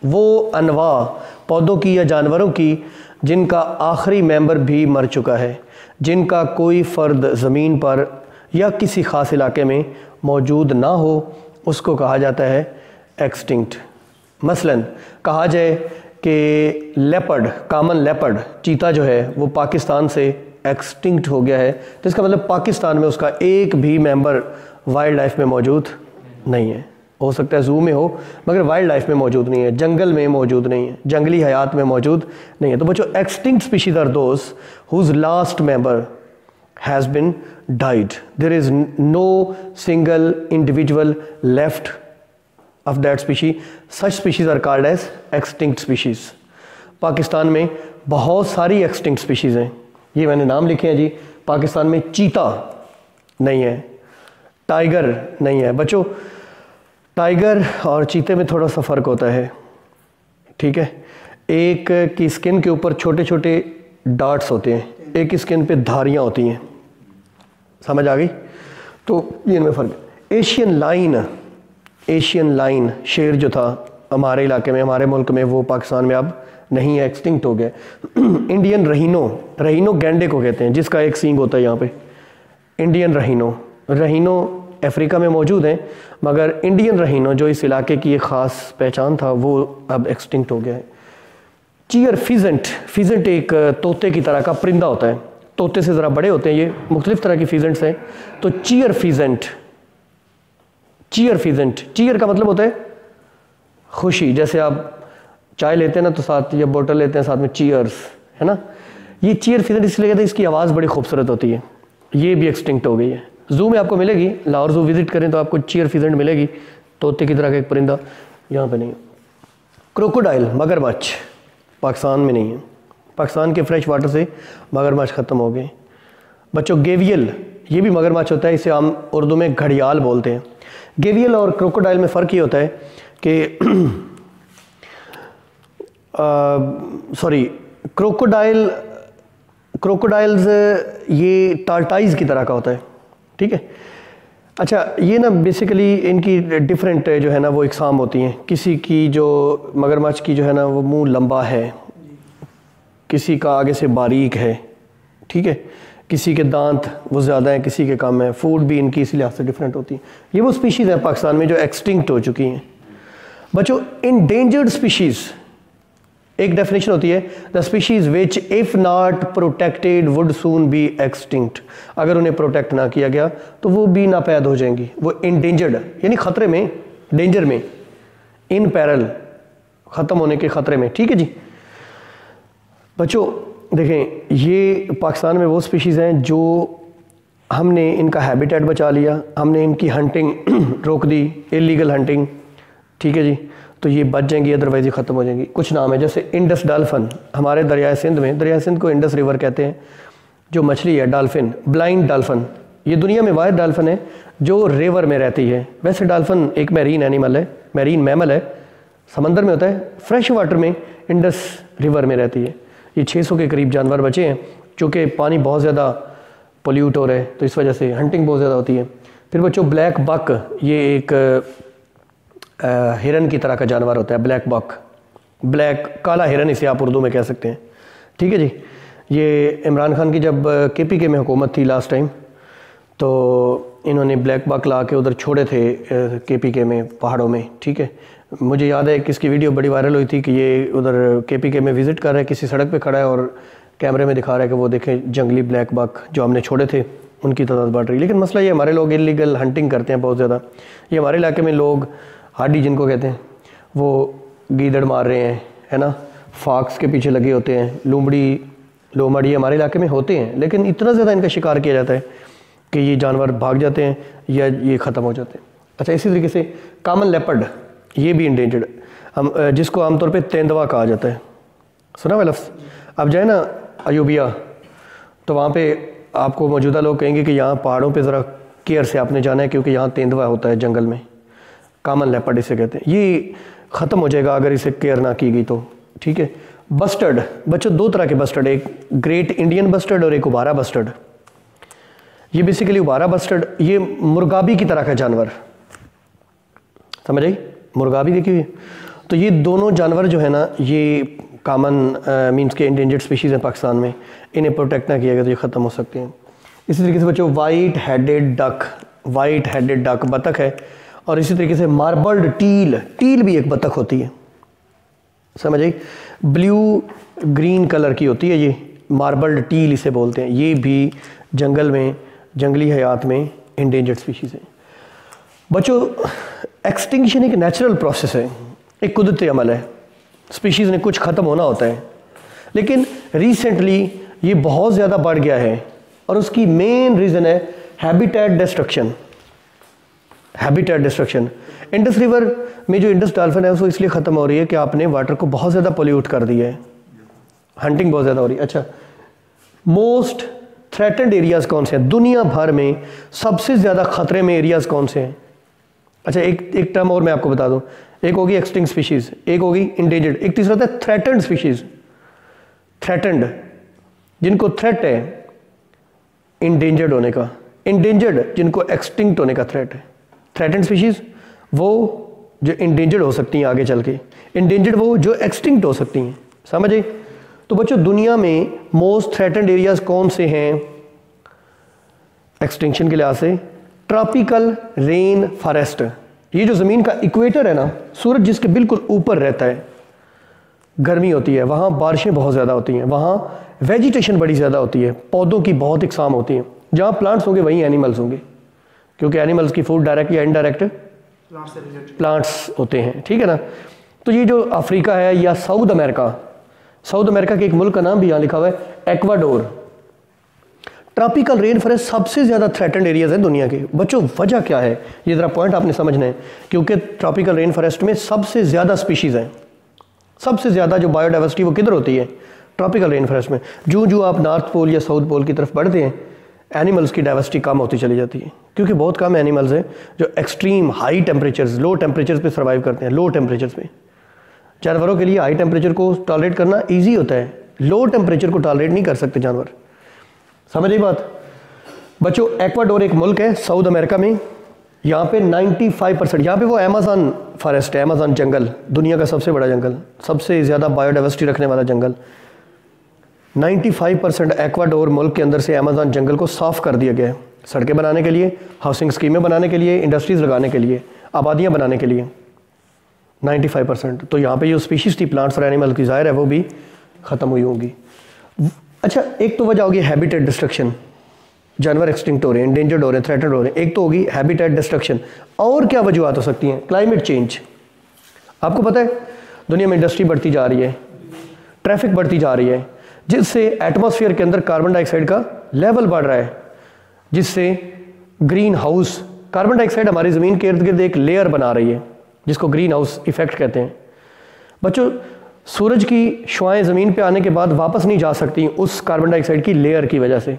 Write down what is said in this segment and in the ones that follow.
वो अनवा पौधों की या जानवरों की जिनका आखिरी मेंबर भी मर चुका है, जिनका कोई फ़र्द ज़मीन पर या किसी ख़ास इलाके में मौजूद ना हो, उसको कहा जाता है एक्सटिंक्ट। मसलन कहा जाए कि लेपर्ड, कॉमन लेपर्ड, चीता जो है वो पाकिस्तान से एक्सटिंक्ट हो गया है, तो इसका मतलब पाकिस्तान में उसका एक भी मेंबर वाइल्ड लाइफ में मौजूद नहीं है। हो सकता है ज़ू में हो मगर वाइल्ड लाइफ में मौजूद नहीं है, जंगल में मौजूद नहीं है, जंगली हयात में मौजूद नहीं है। तो बच्चों, extinct species are those whose last member has been died, there is no single individual left of that species, such species are called as extinct species। Pakistan में बहुत सारी extinct species हैं, ये मैंने नाम लिखे हैं जी। पाकिस्तान में चीता नहीं है, टाइगर नहीं है। बच्चों, टाइगर और चीते में थोड़ा सा फ़र्क होता है, ठीक है। एक की स्किन के ऊपर छोटे छोटे डार्ट्स होते हैं, एक की स्किन पे धारियाँ होती हैं, समझ आ गई? तो ये इनमें फ़र्क है। एशियन लाइन शेर जो था हमारे इलाके में, हमारे मुल्क में, वो पाकिस्तान में अब नहीं है, एक्सटिंक्ट हो गया। इंडियन रहीनो गैंडे को कहते हैं, जिसका एक सींग होता है यहाँ पे। इंडियन रहीनो अफ्रीका में मौजूद हैं, मगर इंडियन रहीनो जो इस इलाके की एक ख़ास पहचान था वो अब एक्सटिंक्ट हो गया है। चीयर फिजेंट एक तोते की तरह का परिंदा होता है, तोते से ज़रा बड़े होते हैं ये, मुख्तलिफ़ तरह की फिजेंट्स हैं। तो चीयर का मतलब होता है खुशी। जैसे आप चाय लेते हैं ना तो साथ या बोतल लेते हैं साथ में चीयर्स, है ना। ये चीयर फिजेंट इसलिए कहते हैं, इसकी आवाज़ बड़ी खूबसूरत होती है। ये भी एक्सटिंक्ट हो गई है। ज़ू में आपको मिलेगी, लाहौर ज़ू विज़िट करें तो आपको चीयर फिजेंट मिलेगी, तोते की तरह का एक परिंदा। यहाँ पे नहीं। क्रोकोडाइल, मगरमच्छ, पाकिस्तान में नहीं है। पाकिस्तान के फ्रेश वाटर से मगरमच्छ ख़त्म हो गए। बच्चों, गेवियल, ये भी मगरमच्छ होता है, इसे हम उर्दू में घड़ियाल बोलते हैं। गेवियल और क्रोकोडाइल में फ़र्क ये होता है कि क्रोकोडाइल्स ये टार्टाइज की तरह का होता है, ठीक है। अच्छा, ये ना बेसिकली इनकी डिफरेंट जो है ना वो इकसाम होती हैं। किसी की जो मगरमच्छ की जो है ना वो मुंह लंबा है, किसी का आगे से बारीक है, ठीक है, किसी के दांत वो ज़्यादा हैं, किसी के कम है। फूड भी इनकी इसी लिहाज से डिफरेंट होती है। ये वो स्पीशीज़ हैं पाकिस्तान में जो एक्सटिंक्ट हो चुकी हैं। बच्चों, इंडेंजर्ड स्पीशीज़ एक डेफिनेशन होती है, the species which if not protected would soon be extinct. अगर उन्हें प्रोटेक्ट ना किया गया तो वो भी नापैद हो जाएंगी। वो इंडेंजर्ड यानी ख़तरे में, डेंजर में, इन पैरल, ख़त्म होने के ख़तरे में, ठीक है जी। बच्चों देखें, ये पाकिस्तान में वो स्पीशीज़ हैं जो हमने इनका हैबिटेट बचा लिया, हमने इनकी हंटिंग रोक दी, इलीगल हंटिंग, ठीक है जी। तो ये बच जाएंगी, अदरवाइज ये ख़त्म हो जाएंगी। कुछ नाम है जैसे इंडस डॉल्फिन, हमारे दरियाए सिंध में, दरियाए सिंध को इंडस रिवर कहते हैं, जो मछली है डॉल्फिन, ब्लाइंड डॉल्फिन, ये दुनिया में वाहिद डॉल्फिन है जो रिवर में रहती है। वैसे डॉल्फिन एक मैरीन एनिमल है, मैरीन मैमल है, समंदर में होता है, फ्रेश वाटर में इंडस रिवर में रहती है। ये 600 के करीब जानवर बचे हैं, चूँकि पानी बहुत ज़्यादा पोल्यूट हो रहा है तो इस वजह से हंटिंग बहुत ज़्यादा होती है। फिर बच्चों, ब्लैक बक, ये एक हिरन की तरह का जानवर होता है, ब्लैक बक, ब्लैक काला हिरन इसे आप उर्दू में कह सकते हैं, ठीक है जी। ये इमरान खान की जब KPK में हुकूमत थी लास्ट टाइम, तो इन्होंने ब्लैक बक ला के उधर छोड़े थे KPK में, पहाड़ों में, ठीक है। मुझे याद है कि इसकी वीडियो बड़ी वायरल हुई थी कि ये उधर KPK में विज़िट कर रहा है, किसी सड़क पे खड़ा है और कैमरे में दिखा रहा है कि वो देखें जंगली ब्लैक बक जो हमने छोड़े थे उनकी तादाद बढ़ रही है। लेकिन मसला ये, हमारे लोग इलीगल हंटिंग करते हैं बहुत ज़्यादा। ये हमारे इलाके में लोग हाडी जिनको कहते हैं, वो गीदड़ मार रहे हैं, है ना, फॉक्स के पीछे लगे होते हैं, लोमड़ी ये हमारे इलाके में होते हैं, लेकिन इतना ज़्यादा इनका शिकार किया जाता है कि ये जानवर भाग जाते हैं या ये ख़त्म हो जाते हैं। अच्छा, इसी तरीके से कॉमन लेपर्ड, ये भी इंडेंजर्ड, हम जिसको आमतौर पे तेंदुआ कहा जाता है, सुना हुआ लफ्ज़। अब जाए ना अयूबिया, तो वहाँ पे आपको मौजूदा लोग कहेंगे कि यहाँ पहाड़ों पे ज़रा केयर से आपने जाना है क्योंकि यहाँ तेंदुआ होता है जंगल में। कॉमन लेपर्ड इसे कहते हैं। ये ख़त्म हो जाएगा अगर इसे केयर ना की गई तो, ठीक है। बस्टर्ड, बच्चों 2 तरह के बस्टर्ड, एक ग्रेट इंडियन बस्टर्ड और एक उबारा बस्टर्ड। ये बेसिकली उबारा बस्टर्ड, ये मुर्गाबी की तरह का जानवर, समझ आई, मुर्गाबी देखी हुई। तो ये दोनों जानवर जो है ना, ये कॉमन मींस के इंडेंजर्ड स्पीशीज़ हैं पाकिस्तान में, इन्हें प्रोटेक्ट ना किया गया तो ये ख़त्म हो सकते हैं। इसी तरीके से बच्चों वाइट हेडेड डक बतख है, और इसी तरीके से मार्बल्ड टील भी एक बतख होती है, समझ आई, ब्लू ग्रीन कलर की होती है, ये मार्बल्ड टील इसे बोलते हैं। ये भी जंगल में, जंगली हयात में इंडेंजर्ड स्पीशीज़ हैं। बच्चों एक्सटिंक्शन एक नेचुरल प्रोसेस है, एक कुदरती अमल है, स्पीशीज़ ने कुछ ख़त्म होना होता है, लेकिन रिसेंटली ये बहुत ज़्यादा बढ़ गया है, और उसकी मेन रीज़न है हैबिटेट डिस्ट्रक्शन। इंडस रिवर में जो इंडस डॉल्फिन है उसको इसलिए ख़त्म हो रही है कि आपने वाटर को बहुत ज़्यादा पोल्यूट कर दिया है, हंटिंग बहुत ज़्यादा हो रही है। अच्छा, मोस्ट थ्रेटेंड एरियाज़ कौन से हैं दुनिया भर में, सबसे ज़्यादा ख़तरे में एरियाज़ कौन से हैं? अच्छा, एक टर्म और मैं आपको बता दूं, एक होगी एक्सटिंक्ट स्पीशीज़, एक होगी इंडेंजर्ड, एक तीसरा होता है थ्रेटेंड स्पीशीज़। थ्रेटेंड जिनको थ्रेट है इंडेंजर्ड होने का, इंडेंजर्ड जिनको एक्सटिंक्ट होने का थ्रेट है। थ्रेटेंड स्पीशीज़ वो जो इंडेंजर्ड हो सकती हैं आगे चल के, इंडेंजर्ड वो जो एक्सटिंक्ट हो सकती हैं, समझे? तो बच्चों दुनिया में मोस्ट थ्रेटेंड एरियाज कौन से हैं एक्सटिंक्शन के लिहाज से? ट्रॉपिकल रेन फॉरेस्ट, ये जो ज़मीन का इक्वेटर है ना, सूरज जिसके बिल्कुल ऊपर रहता है, गर्मी होती है, वहाँ बारिशें बहुत ज़्यादा होती हैं, वहाँ वेजिटेशन बड़ी ज़्यादा होती है, पौधों की बहुत इकसाम होती हैं। जहाँ प्लांट्स होंगे वहीं एनिमल्स होंगे, क्योंकि एनिमल्स की फूड डायरेक्ट या इनडायरेक्ट प्लांट्स होते हैं, ठीक है ना। तो ये जो अफ्रीका है या साउथ अमेरिका के एक मुल्क का नाम भी यहाँ लिखा हुआ है, एक्वाडोर। ट्रॉपिकल रेन फॉरेस्ट सबसे ज़्यादा थ्रेटेंड एरियाज हैं दुनिया के। बच्चों वजह क्या है, ये ज़रा पॉइंट आपने समझना है, क्योंकि ट्रॉपिकल रेन फॉरेस्ट में सबसे ज़्यादा स्पीशीज़ हैं, सबसे ज़्यादा जो बायोडाइवर्सिटी वो किधर होती है? ट्रॉपिकल रेन फॉरेस्ट में। जो आप नॉर्थ पोल या साउथ पोल की तरफ बढ़ते हैं, एनिमल्स की डाइवर्सिटी कम होती चली जाती है, क्योंकि बहुत कम एनिमल्स हैं जो एक्सट्रीम हाई टेम्परेचर्स, लो टेम्परेचर्स पे सर्वाइव करते हैं। लो टेम्परेचर्स पे जानवरों के लिए हाई टेम्परेचर को टॉलरेट करना ईजी होता है, लो टेम्परेचर को टॉलरेट नहीं कर सकते जानवर, समझिए बात। बच्चों एक्वाडोर एक मुल्क है साउथ अमेरिका में, यहाँ पे 95%, यहाँ पे वो अमेज़न फॉरेस्ट है, अमेज़न जंगल, दुनिया का सबसे बड़ा जंगल, सबसे ज़्यादा बायोडाइवर्सिटी रखने वाला जंगल। 95% एक्वाडोर मुल्क के अंदर से अमेज़न जंगल को साफ़ कर दिया गया है, सड़कें बनाने के लिए, हाउसिंग स्कीमें बनाने के लिए, इंडस्ट्रीज़ लगाने के लिए, आबादियाँ बनाने के लिए। 95%। तो यहाँ पे जो स्पीशीज़ थी प्लांट्स और एनिमल की, ज़ाहिर है वो भी ख़त्म हुई होंगी। अच्छा, एक तो वजह होगी हैबिटेट डिस्ट्रक्शन, जानवर एक्सटिंक्ट हो रहे हैं, इंडेंजर्ड हो रहे हैं, थ्रेटेंड हो रहे हैं, एक तो होगी हैबिटेट डिस्ट्रक्शन। और क्या वजूहत हो सकती हैं? Climate change. आपको पता है दुनिया में इंडस्ट्री बढ़ती जा रही है, ट्रैफिक बढ़ती जा रही है, जिससे एटमॉस्फेयर के अंदर कार्बन डाइऑक्साइड का लेवल बढ़ रहा है, जिससे ग्रीन हाउस, कार्बन डाइऑक्साइड हमारी ज़मीन के इर्द गिर्द एक लेयर बना रही है, जिसको ग्रीन हाउस इफेक्ट कहते हैं। बच्चों सूरज की शुआएं ज़मीन पे आने के बाद वापस नहीं जा सकती उस कार्बन डाइऑक्साइड की लेयर की वजह से,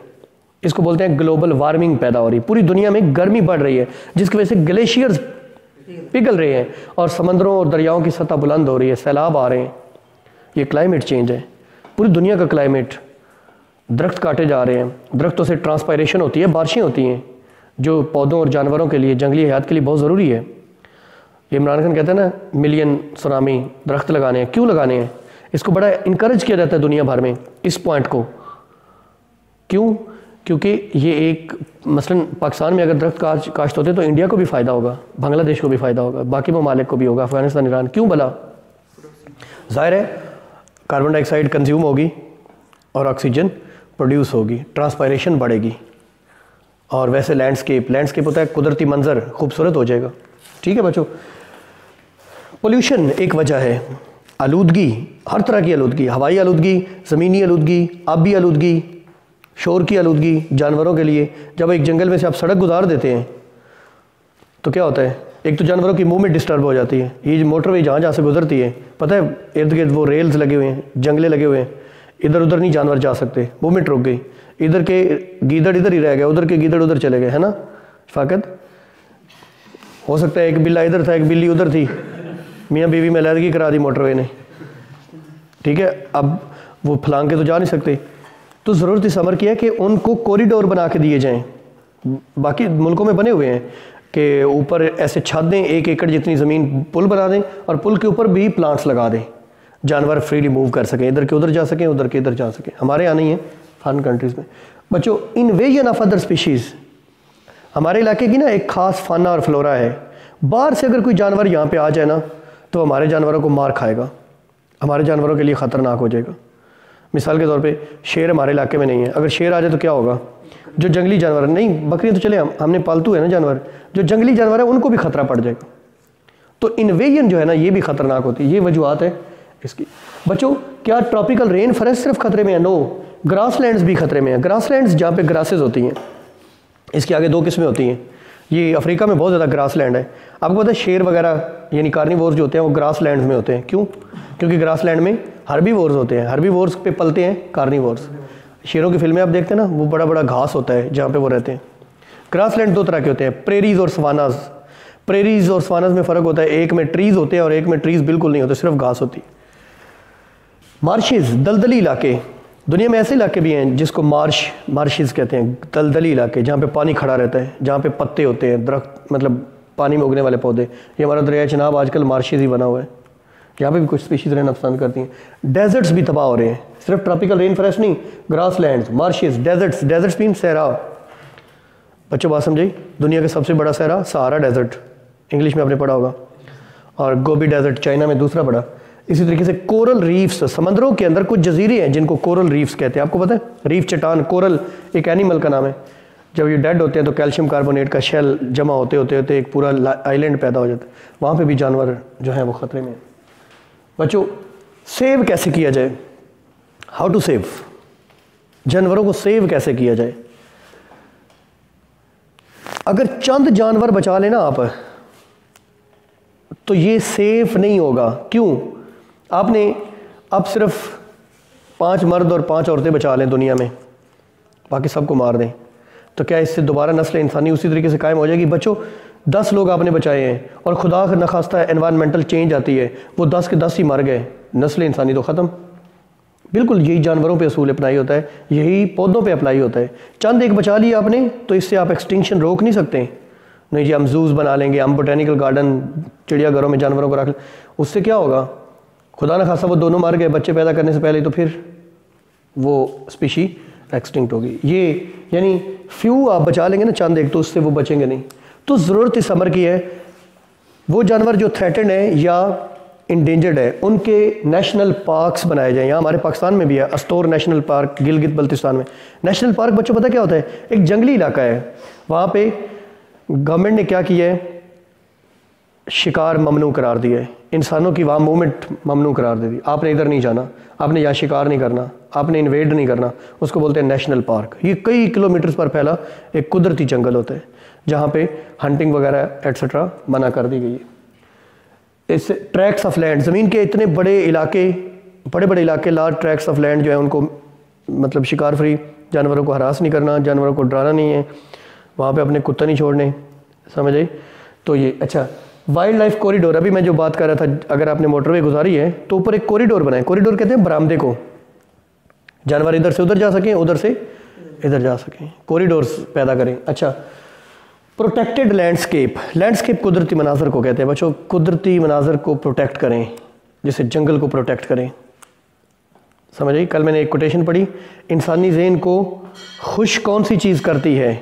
इसको बोलते हैं ग्लोबल वार्मिंग पैदा हो रही है। पूरी दुनिया में गर्मी बढ़ रही है, जिसकी वजह से ग्लेशियर्स पिघल रहे हैं और समंदरों और दरियाओं की सतह बुलंद हो रही है, सैलाब आ रहे हैं। ये क्लाइमेट चेंज है, पूरी दुनिया का क्लाइमेट। दरख्त काटे जा रहे हैं, दरख्तों से ट्रांसपायरेशन होती है, बारिशें होती हैं, जो पौधों और जानवरों के लिए, जंगली हयात के लिए बहुत ज़रूरी है। इमरान खान कहते हैं ना, मिलियन सुनामी दरख्त लगाने हैं। क्यों लगाने हैं? इसको बड़ा इनकरेज किया जाता है दुनिया भर में, इस पॉइंट को। क्यों? क्योंकि ये एक मसलन पाकिस्तान में अगर दरख्त काश्त होते तो इंडिया को भी फ़ायदा होगा, बांग्लादेश को भी फ़ायदा होगा, बाकी ममालिक को भी होगा, अफगानिस्तान, ईरान। क्यों भला? ज़ाहिर है कार्बन डाइऑक्साइड कंज्यूम होगी और ऑक्सीजन प्रोड्यूस होगी, ट्रांसपायरेशन बढ़ेगी, और वैसे लैंडस्केप होता है कुदरती मंजर खूबसूरत हो जाएगा। ठीक है बच्चों, पोल्यूशन एक वजह है, आलूदगी, हर तरह की आलूदगी, हवाई आलूदगी, ज़मीनी आलूदगी, आबी आलूदगी, शोर की आलूदगी जानवरों के लिए। जब एक जंगल में से आप सड़क गुजार देते हैं तो क्या होता है? एक तो जानवरों की मूवमेंट डिस्टर्ब हो जाती है, ये मोटरवे जहाँ से गुजरती है, पता है इर्द गिर्द वो रेल्स लगे हुए हैं, जंगले लगे हुए हैं, इधर उधर नहीं जानवर जा सकते, मूवमेंट रुक गई, इधर के गीदड़ इधर ही रह गए, उधर के गीदड़ उधर चले गए, है ना शफाकत? हो सकता है एक बिल्ला इधर था, एक बिल्ली उधर थी, मियाँ बीवी में अलहदगी करा दी मोटरवे ने, ठीक है, अब वो फलांग के तो जा नहीं सकते। तो ज़रूरत इस अमर की है कि उनको कॉरिडोर बना के दिए जाएं, बाकी मुल्कों में बने हुए हैं, कि ऊपर ऐसे छत दें, 1 एकड़ जितनी ज़मीन पुल बना दें और पुल के ऊपर भी प्लांट्स लगा दें, जानवर फ्रीली मूव कर सकें, इधर के उधर जा सकें, उधर के इधर जा सकें। हमारे यहाँ नहीं है, फॉरेन कंट्रीज़ में। बच्चों, इन्वेजन ऑफ अदर स्पीशीज़, हमारे इलाके की ना एक ख़ास फाना और फ्लोरा है। बाहर से अगर कोई जानवर यहाँ पे आ जाए ना तो हमारे जानवरों को मार खाएगा, हमारे जानवरों के लिए ख़तरनाक हो जाएगा। मिसाल के तौर पे शेर हमारे इलाके में नहीं है, अगर शेर आ जाए तो क्या होगा? जो जंगली जानवर नहीं, बकरियाँ तो चले हमने पालतू है ना जानवर, जो जंगली जानवर है उनको भी खतरा पड़ जाएगा। तो इन्वेजन जो है ना ये भी ख़तरनाक होती है, ये वजूहत है इसकी। बच्चों, क्या ट्रॉपिकल रेन फॉरेस्ट सिर्फ खतरे में है? नो, ग्रासलैंड्स भी खतरे में है। ग्रासलैंड्स जहाँ पे ग्रासेज होती हैं, इसके आगे 2 किस्में होती हैं। ये अफ्रीका में बहुत ज़्यादा ग्रासलैंड है। आपको पता है शेर वगैरह यानी कार्निवोर्स जो होते हैं वो ग्रासलैंड्स में होते हैं। क्यों? क्योंकि ग्रासलैंड में हर्बीवोर्स होते हैं, हर्बीवोर्स पे पलते हैं कार्निवोर्स। शेरों की फिल्में आप देखते हैं ना, वो बड़ा बड़ा घास होता है जहाँ पे वो रहते हैं। ग्रासलैंड 2 तरह के होते हैं, प्रेरीज और सवानाज। प्रेरीज और सवानाज में फ़र्क होता है, एक में ट्रीज़ होते हैं और एक में ट्रीज़ बिल्कुल नहीं होते, सिर्फ घास होती है। मार्शेज़, दलदली इलाके, दुनिया में ऐसे इलाके भी हैं जिसको मार्शेज़ कहते हैं, दलदली इलाके जहाँ पे पानी खड़ा रहता है, जहाँ पे पत्ते होते हैं, दरख्त मतलब पानी में उगने वाले पौधे। ये हमारा दरिया चिनाब आजकल मार्शेज़ ही बना हुआ है, यहाँ पे भी कुछ स्पीशीज़ रहना पसंद करती हैं। डेजर्ट्स भी तबाह हो रहे हैं, सिर्फ ट्रॉपिकल रेन फॉरेस्ट नहीं, ग्रासलैंड्स, मार्शेज़, डेजर्ट्स। डेजर्ट्स मीन सहरा। बच्चों बात समझे? दुनिया का सबसे बड़ा सहरा सहारा डेजर्ट, इंग्लिश में आपने पढ़ा होगा, और गोबी डेजर्ट चाइना में दूसरा बड़ा। इसी तरीके से कोरल रीफ्स, समंदरों के अंदर कुछ जजीरे हैं जिनको कोरल रीफ्स कहते हैं। आपको पता है? रीफ चट्टान, कोरल एक एनिमल का नाम है। जब ये डेड होते हैं तो कैल्शियम कार्बोनेट का शेल जमा होते होते एक पूरा आइलैंड पैदा हो जाता है, वहाँ पे भी जानवर जो हैं वो ख़तरे में हैं। बच्चों, सेव कैसे किया जाए? हाउ टू सेव, जानवरों को सेव कैसे किया जाए? अगर चंद जानवर बचा लेना आप तो ये सेफ नहीं होगा। क्यों? आपने अब सिर्फ 5 मर्द और 5 औरतें बचा लें दुनिया में, बाकी सबको मार दें, तो क्या इससे दोबारा नस्ल इंसानी उसी तरीके से कायम हो जाएगी? बच्चों, 10 लोग आपने बचाए हैं और खुदा न खास्ता एनवायरमेंटल चेंज आती है, वो 10 के 10 ही मर गए, नस्ल इंसानी तो ख़त्म। बिल्कुल यही जानवरों पे असूल अप्लाई होता है, यही पौधों पे अप्लाई होता है। चंद एक बचा लिया आपने तो इससे आप एक्सटिंक्शन रोक नहीं सकते। नहीं जी हम जूस बना लेंगे, हम बोटेनिकल गार्डन, चिड़ियाघरों में जानवरों को रख लें, उससे क्या होगा? खुदा न खासा वो दोनों मर गए बच्चे पैदा करने से पहले, तो फिर वो स्पीशी एक्सटिंक्ट होगी। ये यानी फ्यू आप बचा लेंगे ना, चंद एक, तो उससे वो बचेंगे नहीं। तो ज़रूरत इस अमर की है वो जानवर जो थ्रेटेंड है या इंडेंजर्ड है उनके नेशनल पार्क्स बनाए जाएं। यहाँ हमारे पाकिस्तान में भी है अस्तोर नेशनल पार्क, गिलगित बल्तिस्तान में। नेशनल पार्क बच्चों पता क्या होता है? एक जंगली इलाका है, वहाँ पे गवर्नमेंट ने क्या किया है? शिकार ममनू करार दिया है, इंसानों की वहाँ मूवमेंट ममनू करार दे दी। आपने इधर नहीं जाना, आपने यहाँ शिकार नहीं करना, आपने इन्वेड नहीं करना। उसको बोलते हैं नेशनल पार्क। ये कई किलोमीटर्स पर फैला एक कुदरती जंगल होता है जहाँ पे हंटिंग वगैरह एट्सेट्रा मना कर दी गई है। इस ट्रैक्ट्स ऑफ लैंड, ज़मीन के इतने बड़े इलाके, बड़े इलाके, लार्ज ट्रैक्ट्स ऑफ लैंड जो है उनको मतलब शिकार फ्री, जानवरों को हरास नहीं करना, जानवरों को डराना नहीं है, वहाँ पे अपने कुत्ता नहीं छोड़ने, समझ आई? तो ये अच्छा वाइल्ड लाइफ कॉरिडोर, अभी मैं जो बात कर रहा था, अगर आपने मोटरवे गुजारी है तो ऊपर एक कॉरिडोर बनाए। कॉरिडोर कहते हैं बरामदे को, जानवर इधर से उधर जा सकें, उधर से इधर जा सकें, कॉरिडोर्स पैदा करें। अच्छा, प्रोटेक्टेड लैंडस्केप, लैंडस्केप कुदरती मनाजर को कहते हैं। बच्चों, कुदरती मनाजर को प्रोटेक्ट करें, जैसे जंगल को प्रोटेक्ट करें, समझ आई? कल मैंने एक कोटेशन पढ़ी, इंसानी ज़हन को खुश कौन सी चीज़ करती है?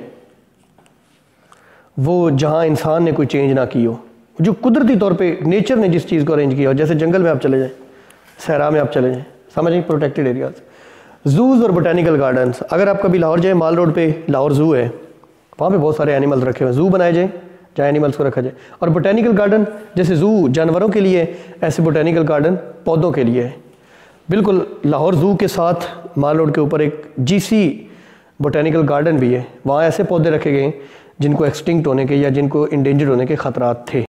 वो जहाँ इंसान ने कोई चेंज ना की हो, जो कुदरती तौर पे नेचर ने जिस चीज़ को अरेंज किया हो। जैसे जंगल में आप चले जाएं, सहरा में आप चले जाएं, समझ आई? Protected areas. जूज़ और बोटेनिकल गार्डन्स, अगर आप कभी लाहौर जाए, माल रोड पे लाहौर जू है, वहाँ पे बहुत सारे एनिमल्स रखे हुए हैं, जू बनाए जाए जहाँ एनिमल्स को रखा जाए। और बोटेनिकल गार्डन, जैसे जू जानवरों के लिए, ऐसे बोटेनिकल गार्डन पौधों के लिए है। बिल्कुल लाहौर जू के साथ माल रोड के ऊपर एक GC बोटेनिकल गार्डन भी है, वहाँ ऐसे पौधे रखे गए जिनको एक्सटिंक्ट होने के या जिनको इंडेंजर्ड होने के ख़तरात थे।